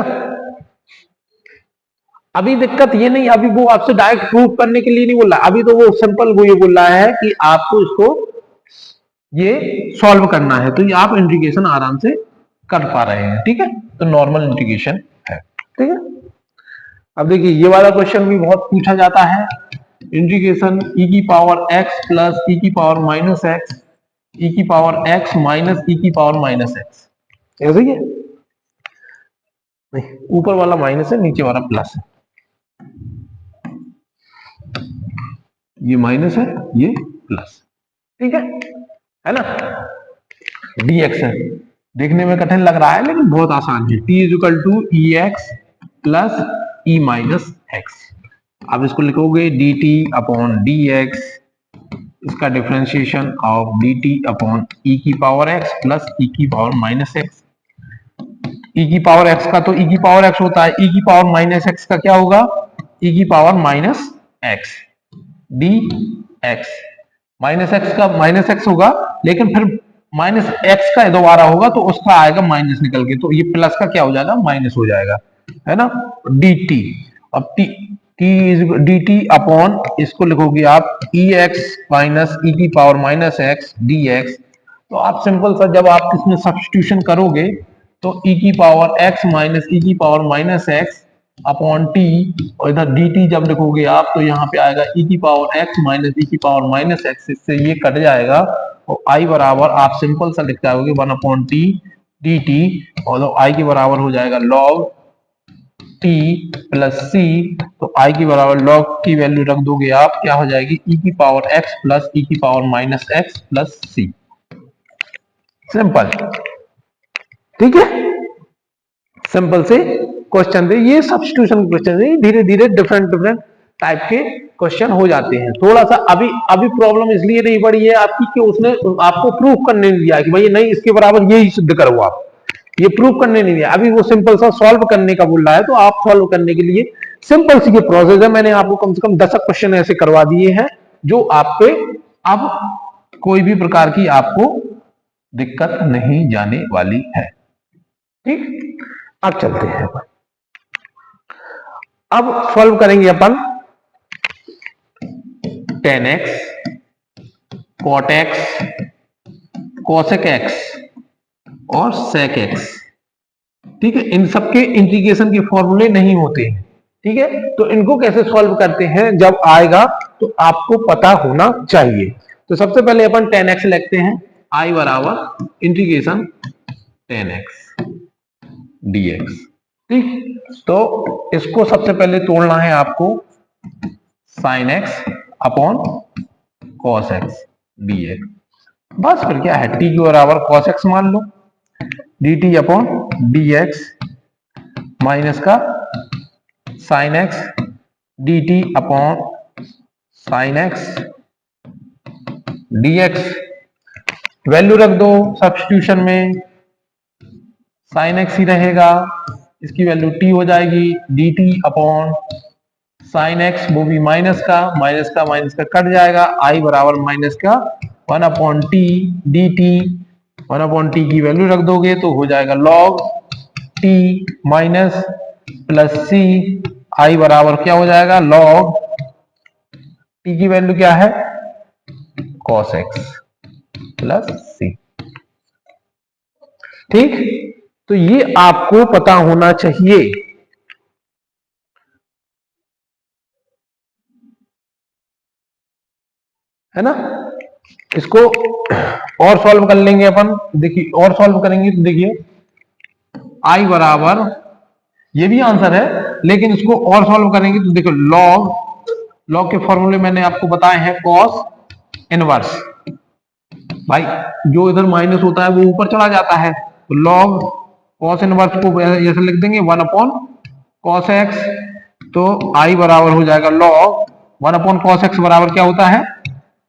अभी दिक्कत ये नहीं, अभी वो आपसे डायरेक्ट प्रूफ करने के लिए नहीं बोल रहा, अभी तो वो सिंपल वो ये बोल रहा है कि आपको इसको ये सॉल्व करना है, तो ये आप इंटीग्रेशन आराम से कर पा रहे हैं। ठीक है, तो नॉर्मल इंटीग्रेशन है। ठीक है, अब देखिए ये वाला क्वेश्चन भी बहुत पूछा जाता है, इंटीग्रेशन e की पावर x प्लस e की पावर माइनस x ई की पावर एक्स माइनस ई की पावर माइनस एक्स, ऐसा ही है, नहीं ऊपर वाला माइनस है नीचे वाला प्लस है, ये माइनस है ये प्लस, ठीक है ना। dx है, देखने में कठिन लग रहा है लेकिन बहुत आसान है। t is equal to e x plus e minus x, आप इसको लिखोगे dt अपॉन डी एक्स, इसका डिफरेंशिएशन ऑफ dt अपॉन ई की पावर x प्लस ई की पावर माइनस एक्स। ई की पावर x का तो ई की पावर x होता है, ई की पावर माइनस एक्स का क्या होगा, ई की power minus x D x, minus x का माइनस एक्स होगा, लेकिन फिर माइनस एक्स का दोबारा होगा तो उसका आएगा माइनस निकल के, तो ये प्लस का क्या हो जाएगा, माइनस हो जाएगा, है ना। डी टी, अब टी डी टी अपॉन इसको लिखोगे आप ई एक्स माइनस ई की power minus x D x, तो आप सिंपल सा जब आप इसमें सब्स्टिट्यूशन करोगे तो ई की पावर एक्स माइनस ई की power minus x upon T, और इधर डी टी जब लिखोगे आप तो यहाँ पे आएगा ई की पावर एक्स माइनस ई की पावर माइनस एक्स, इससे ये कट जाएगा और आई बराबर आप सिंपल सा लिख जाओगे one upon t d T, और आई के बराबर हो जाएगा लॉग टी प्लस सी, तो आई की बराबर लॉग की वैल्यू रख दोगे आप, क्या हो जाएगी ई की पावर एक्स प्लस ई की पावर माइनस एक्स प्लस सी, सिंपल, ठीक है। सिंपल से क्वेश्चन थे ये, सब्स्टिट्यूशन क्वेश्चन है, धीरे धीरे डिफरेंट टाइप के क्वेश्चन हो जाते हैं। थोड़ा सा अभी प्रॉब्लम इसलिए नहीं पड़ी है आपकी कि उसने आपको प्रूफ करने नहीं दिया कि भाई नहीं इसके बराबर यही सिद्ध करो, आप ये प्रूफ करने नहीं दिया, अभी वो सिंपल सा सॉल्व करने का बोल रहा है, तो आप सॉल्व करने के लिए सिंपल सी ये प्रोसेस है, मैंने आपको कम से कम 10 क्वेश्चन ऐसे करवा दिए हैं जो आप पे अब कोई भी प्रकार की आपको दिक्कत नहीं जाने वाली है, ठीक। अब चलते हैं अपन, अब सॉल्व करेंगे अपन tan x, cot x, cosec x और sec x, ठीक है। इन सबके इंटीग्रेशन के फॉर्मूले नहीं होते हैं, ठीक है, तो इनको कैसे सॉल्व करते हैं जब आएगा तो आपको पता होना चाहिए। तो सबसे पहले अपन tan x लिखते हैं, i बराबर इंटीग्रेशन tan x dx, ठीक। तो इसको सबसे पहले तोड़ना है आपको sin x upon cos x dx, बस फिर क्या है t के बराबर cos x मान लो, dt अपॉन dx माइनस का sin x dt upon sin x dx, value रख दो सब्स्टिट्यूशन में, sin x ही रहेगा, इसकी वैल्यू t हो जाएगी dt अपॉन sin x, वो भी माइनस का कट जाएगा, i बराबर माइनस का 1 upon t d t, 1 upon t की वैल्यू रख दोगे तो हो जाएगा log t minus plus c, i बराबर क्या हो जाएगा log t की वैल्यू क्या है cos x प्लस सी, ठीक। तो ये आपको पता होना चाहिए, है ना। इसको और सॉल्व कर लेंगे अपन, देखिए और सॉल्व करेंगे तो देखिए i बराबर, ये भी आंसर है लेकिन इसको और सॉल्व करेंगे तो देखो लॉग के फॉर्मूले मैंने आपको बताए हैं, cos इनवर्स, भाई जो इधर माइनस होता है वो ऊपर चला जाता है, तो log cos इनवर्स को ऐसे लिख देंगे 1 अपॉन cos x, तो i बराबर हो जाएगा log 1 अपॉन cos x बराबर क्या होता है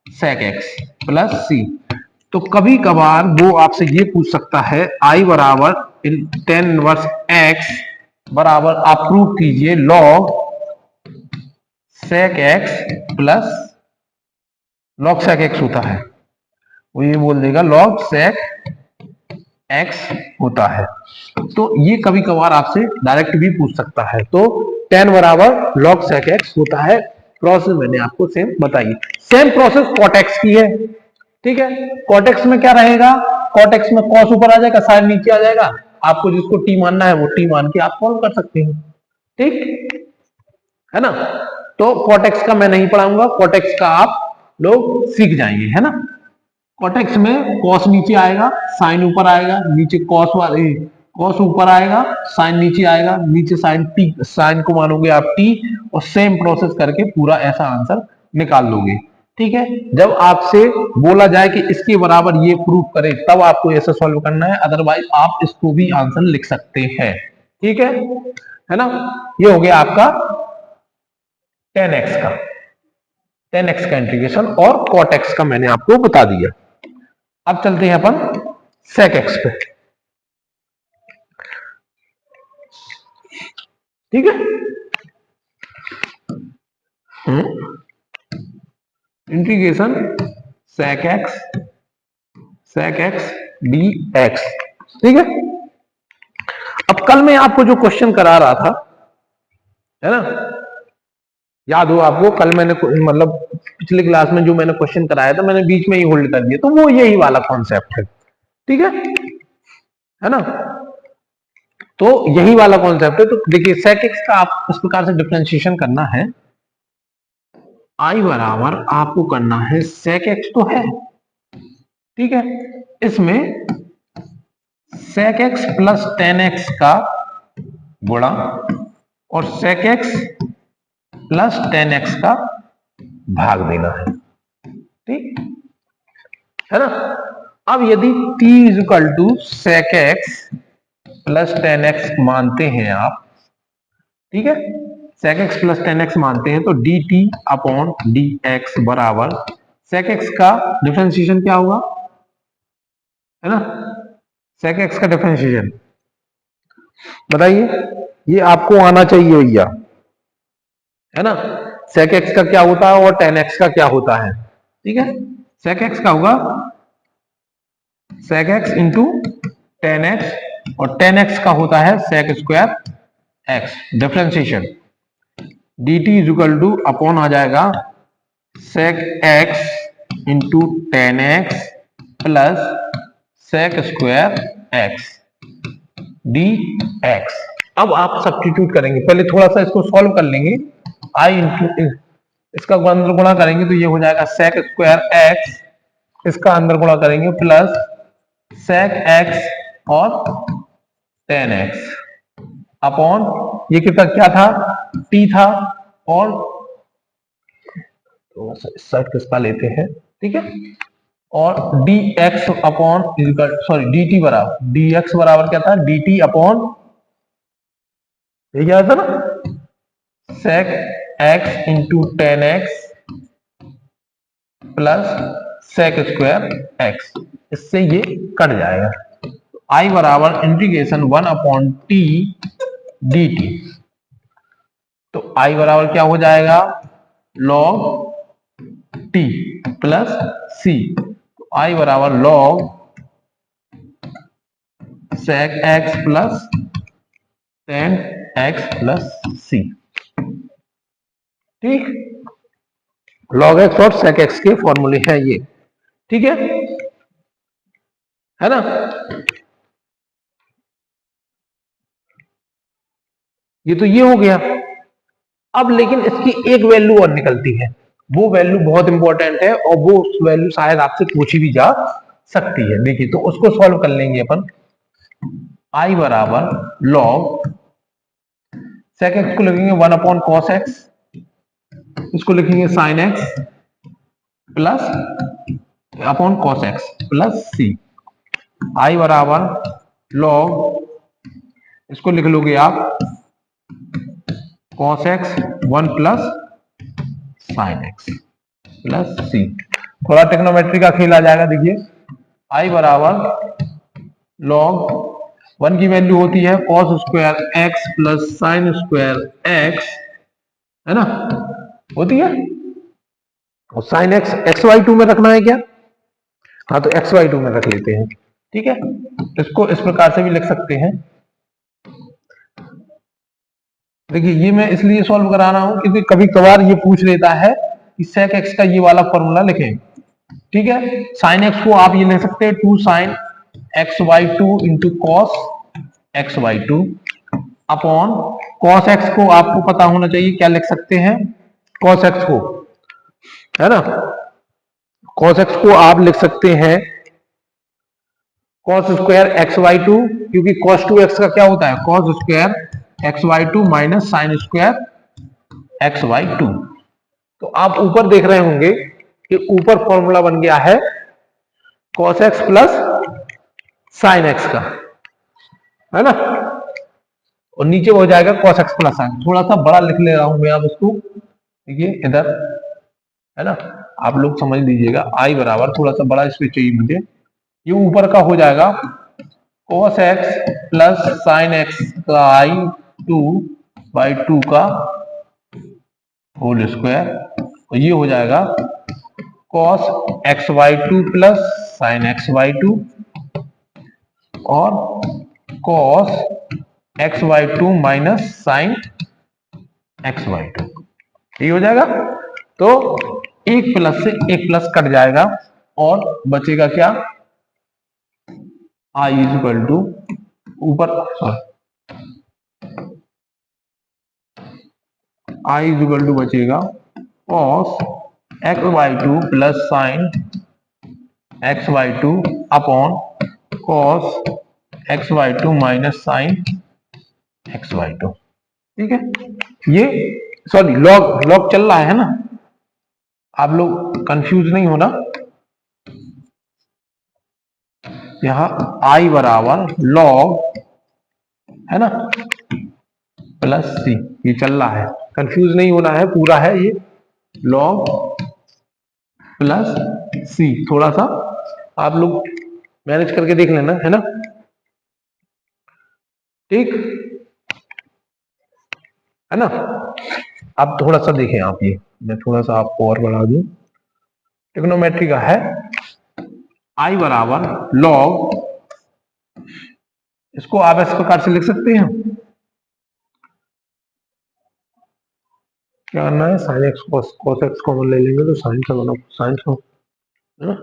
sec x प्लस c। तो कभी कभार वो आपसे ये पूछ सकता है i बराबर tan इनवर्स x बराबर आप प्रूव कीजिए log sec x plus log sec x होता है, वो ये बोल देगा log sec x होता है, तो ये कभी कभार आपसे डायरेक्ट भी पूछ सकता है, तो tan बराबर log sec x होता है। प्रोसेस मैंने आपको सेम बताई, सेम प्रोसेस cot x की है, ठीक है। cot x में क्या रहेगा, cot x में cos ऊपर आ जाएगा sin नीचे आ जाएगा, आपको जिसको t मानना है वो t मान के आप सॉल्व कर सकते हैं, ठीक है ना। तो cot x का मैं नहीं पढ़ाऊंगा, cot x का आप लोग सीख जाएंगे, है ना। cot x में cos नीचे आएगा, sin ऊपर आएगा, नीचे cos ऊपर आएगा, sin नीचे आएगा, नीचे sin को मानोगे आप t, और सेम प्रोसेस करके पूरा ऐसा आंसर निकाल लोगे। ठीक है, जब आपसे बोला जाए कि इसके बराबर ये प्रूफ करें तब आपको ऐसे सॉल्व करना है, अदरवाइज आप इसको भी आंसर लिख सकते हैं। ठीक है ना। ये हो गया आपका 10x का 10x का इंटीग्रेशन, और cot x का मैंने आपको बता दिया। अब चलते हैं अपन sec x पे। ठीक है, इंटीग्रेशन sec x dx। ठीक है, अब कल मैं आपको जो क्वेश्चन करा रहा था, है ना, याद हो आपको, कल मैंने मतलब पिछले क्लास में जो मैंने क्वेश्चन कराया था मैंने बीच में ही होल्ड कर दिया, तो वो यही वाला कॉन्सेप्ट है। ठीक है ना, तो यही वाला कॉन्सेप्ट है। तो देखिए sec x का आप इस प्रकार से डिफरेंशिएशन करना है, I बराबर आपको करना है sec x तो है, ठीक है, इसमें sec x plus tan x का गुणा और sec x plus tan x का भाग देना है। ठीक है ना। अब यदि t equal to sec x plus tan x मानते हैं आप, ठीक है, sec x plus tan x मानते हैं, तो dt अपॉन dx बराबर sec x का डिफरेंशिएशन क्या होगा, है ना, sec x का डिफरेंशिएशन बताइए, ये आपको आना चाहिए भैया, है ना। sec x का क्या होता है और tan x का क्या होता है। ठीक है, sec x का होगा sec x into tan x, और tan x का होता है sec square x। Differentiation dt is equal to upon आ जाएगा sec x into tan x plus sec square x dx। अब आप सब्स्टिट्यूट करेंगे, पहले थोड़ा सा इसको सॉल्व कर लेंगे, i इंटू इसका अंदर गुणा करेंगे तो ये हो जाएगा sec स्क्वायर x, इसका अंदर गुणा करेंगे प्लस sec x और tan x अपॉन ये कितना क्या था, t था, और तो सर्ट किसका लेते हैं, ठीक है, और dx अपॉन सॉरी dt बराबर dx बराबर क्या था, dt अपॉन ये क्या था ना, sec x into ten x plus sec square x, इससे ये कट जाएगा। I बराबर इंटीग्रेशन 1 अपॉन टी dt, तो I बराबर क्या हो जाएगा, log t प्लस c, तो I बराबर log sec x plus tan x plus c। ठीक, log x और sec x के फॉर्मूले हैं ये। ठीक है ना। ये तो ये हो गया। अब लेकिन इसकी एक वैल्यू और निकलती है, वो वैल्यू बहुत इंपॉर्टेंट है, और वो वैल्यू शायद आपसे पूछी भी जा सकती है। देखिए, तो उसको सॉल्व कर लेंगे अपन। I बराबर log sec x को लिखेंगे 1 अपॉन कॉस एक्स, इसको लिखेंगे sine x plus upon cos x plus c. I बराबर log इसको लिख लोगे आप cos x 1 plus sine x plus C. थोड़ा टेक्नोमेट्री का खेल आ जाएगा। देखिए, I बराबर log 1 की वैल्यू होती है cos square x plus sine square x, है ना, होती है, और साइन एक्स xy2 में रखना है क्या, हाँ, तो xy2 में रख लेते हैं। ठीक है, इसको इस प्रकार से भी लिख सकते हैं। देखिए, ये मैं इसलिए सॉल्व करा रहा हूं क्योंकि कभी कभार ये पूछ लेता है कि sec x का ये वाला फॉर्मूला लिखें। ठीक है, साइन एक्स को आप ये ले सकते हैं 2 sine xy2 into cos xy2 upon cos x को आपको पता होना चाहिए क्या लिख सकते हैं, कॉस एक्स को, है ना, cos x को आप लिख सकते हैं cos square x by to, क्योंकि cos 2x का क्या होता है cos square x by to minus sine square x by to. तो आप ऊपर देख रहे होंगे कि ऊपर फॉर्मूला बन गया है cos x plus sine x का, है ना, और नीचे हो जाएगा cos x प्लस साइन। थोड़ा सा बड़ा लिख ले रहा हूं मैं आप उसको, देखिए इधर, है ना, आप लोग समझ लीजिएगा। आई बराबर थोड़ा सा बड़ा इसमें चाहिए मुझे, ये ऊपर का हो जाएगा cos x plus sine x का आई टू बाई टू का होल स्क्वायर, और ये हो जाएगा cos x by two plus sine x by to और cos x by to minus sine x by two, ये हो जाएगा। तो एक प्लस से एक प्लस कट जाएगा और बचेगा क्या, आई इज इक्वल टू ऊपर, आई इज इक्वल टू बचेगा cos x by two plus sine x by two upon cos x by to minus sine x by two. ठीक है, ये सॉरी लॉग लॉग चल रहा है ना, आप लोग कंफ्यूज नहीं होना। यहां आई बराबर लॉग, है ना, प्लस सी, ये चल रहा है, कंफ्यूज नहीं होना है, पूरा है ये लॉग प्लस सी। थोड़ा सा आप लोग मैनेज करके देख लेना, है ना, ठीक है ना। अब थोड़ा सा देखें आप, ये मैं थोड़ा सा आपको और बढ़ा दूं, ट्रिग्नोमेट्री का है, आई बराबर लॉग, इसको आप इस प्रकार से लिख सकते हैं, क्या करना है, sine x cos x common ले लेंगे तो साइन का बना साइन का, है ना,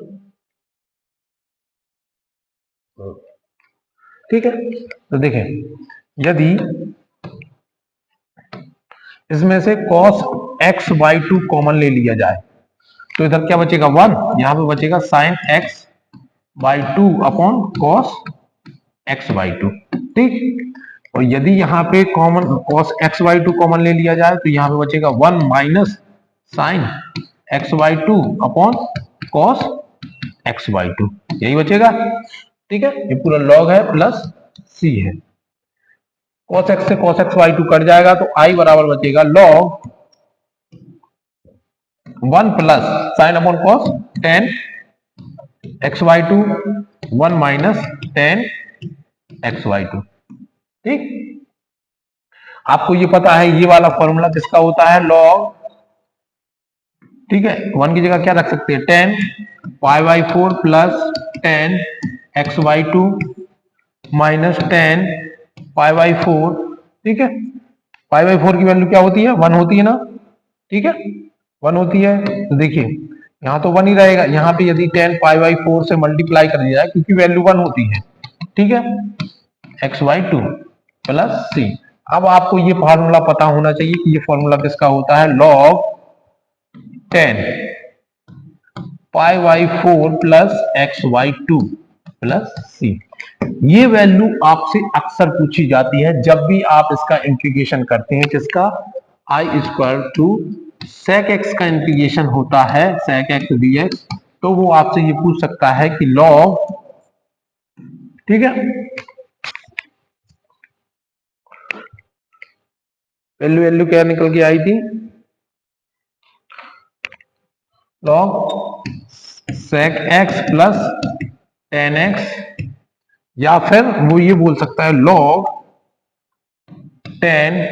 ठीक है। तो देखें, यदि इसमें से cos x by two common ले लिया जाए तो इधर क्या बचेगा, वन, यहां पे बचेगा sine x by two upon cos x by two, ठीक। और यदि यहाँ पे common cos x by two common ले लिया जाए तो यहाँ पे बचेगा one minus sine x by two upon cos x by two, यही बचेगा, ठीक है। ये पूरा लॉग है प्लस c है, cos x से cos x by two cut जाएगा तो i बराबर बचेगा log one plus sine upon cos ten x by to, one minus ten x by two, ठीक। आपको ये पता है ये वाला फॉर्मूला किसका होता है, log, ठीक है। वन की जगह क्या रख सकते हैं, ten pi by four plus tan x by to minus ten pi by four, ठीक है। पाई बाई फोर की वैल्यू क्या होती है, वन होती है ना, ठीक है, वन होती है। तो देखिए यहाँ तो वन ही रहेगा, यहाँ पे यदि टेन पाई बाई फोर से मल्टीप्लाई कर दिया जाए क्योंकि वैल्यू वन होती है, ठीक है, एक्स बाई टू प्लस सी। अब आपको ये फॉर्मूला पता होना चाहिए कि ये फॉर्मूला किसका होता है, log ten pi by four plus x by two plus C. ये वैल्यू आपसे अक्सर पूछी जाती है जब भी आप इसका इंटीग्रेशन करते हैं, किसका, आई स्क्वायर टू सेक एक्स का इंटीग्रेशन होता है, सेक एक्स डीएक्स, तो वो आपसे ये पूछ सकता है कि लॉग, ठीक है, वैल्यू वैल्यू क्या निकल के आई थी, log sec x plus tan x, या फिर वो ये बोल सकता है log tan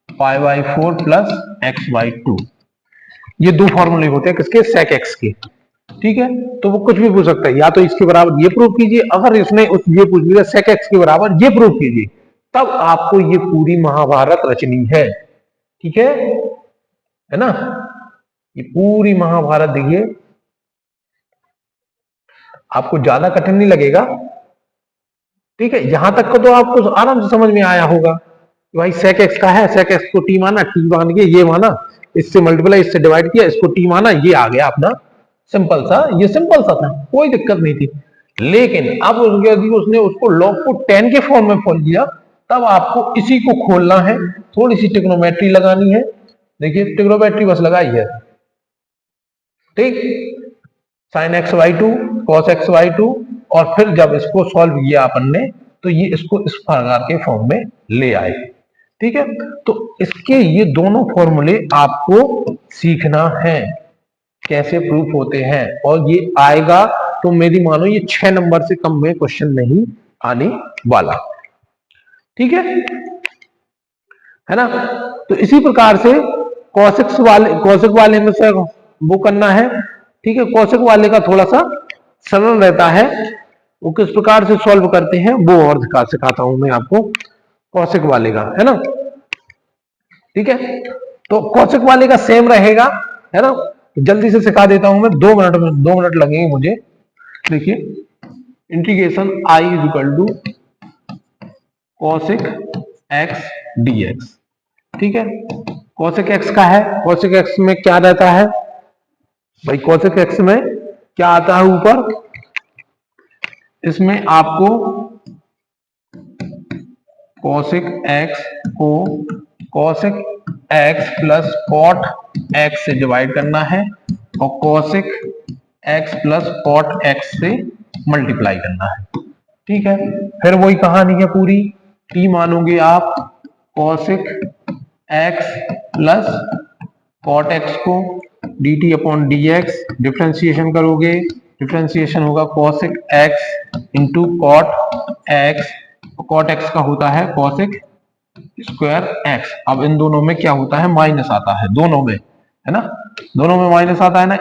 pi by four plus x by two. ये दो फॉर्मूले होते हैं किसके, सेक एक्स के, ठीक है। तो वो कुछ भी पूछ सकता है, या तो इसके बराबर ये प्रूव कीजिए, अगर इसने ये पूछ लिया सेक एक्स के बराबर ये प्रूव कीजिए, तब आपको ये पूरी महाभारत रचनी है, ठीक है ना। ये पूरी महाभारत देखिए, आपको ज्यादा कठिन नहीं लगेगा, ठीक है। यहां तक को तो आपको आराम से समझ में आया होगा, भाई सेक एक्स का है, सेक एक्स को टी माना, टी मान के ये माना, इससे मल्टीप्लाई इससे डिवाइड किया, इसको टी माना, ये आ गया अपना सिंपल सा, ये सिंपल सा था, कोई दिक्कत नहीं थी। लेकिन अब यदि उसने उसको log को 10 के फॉर्म में खोल दिया, तब आपको इसी को खोलना है, थोड़ी सी ट्रिग्नोमेट्री लगानी है। देखिए ट्रिग्नोमेट्री बस लगाई है, ठीक, sin x by 2 cos x by 2, और फिर जब इसको सॉल्व किया अपन ने तो ये इसको इस प्रकार के फॉर्म में ले आए, ठीक है। तो इसके ये दोनों फॉर्मूले आपको सीखना है कैसे प्रूफ होते हैं, और ये आएगा तो मेरी मानो ये 6 नंबर से कम में क्वेश्चन नहीं आने वाला, ठीक है ना। तो इसी प्रकार से कौशिक वाले में से वो करना है, ठीक है। कौशिक वाले का थोड़ा सा सरल रहता है, वो किस प्रकार से सॉल्व करते हैं वो और सिखाता हूं मैं आपको कौशिक वाले का, है ना, ठीक है। तो कौशिक वाले का सेम रहेगा, है ना। जल्दी से सिखा देता हूं मैं, 2 मिनट लगेंगे मुझे। देखिए integration I is equal to cosec x dx, ठीक है। कौशिक एक्स का है, कौशिक एक्स में क्या रहता है भाई, कौशिक एक्स में क्या आता है ऊपर, इसमें आपको कौशिक एक्स को cosec x plus cot x से डिवाइड करना है, और cosec x plus cot x से मल्टीप्लाई करना है, ठीक है। फिर वही कहानी है पूरी, टी मानोगे आप cosec x plus cot x को d t upon d x, differentiation करोगे, डिफ्रेंसिएशन होगा cosec x into cot x, cot x का होता है कौशिक स्क्वायर एक्स। अब इन दोनों में क्या होता है, माइनस आता है दोनों में, है ना, दोनों में माइनस आता है ना।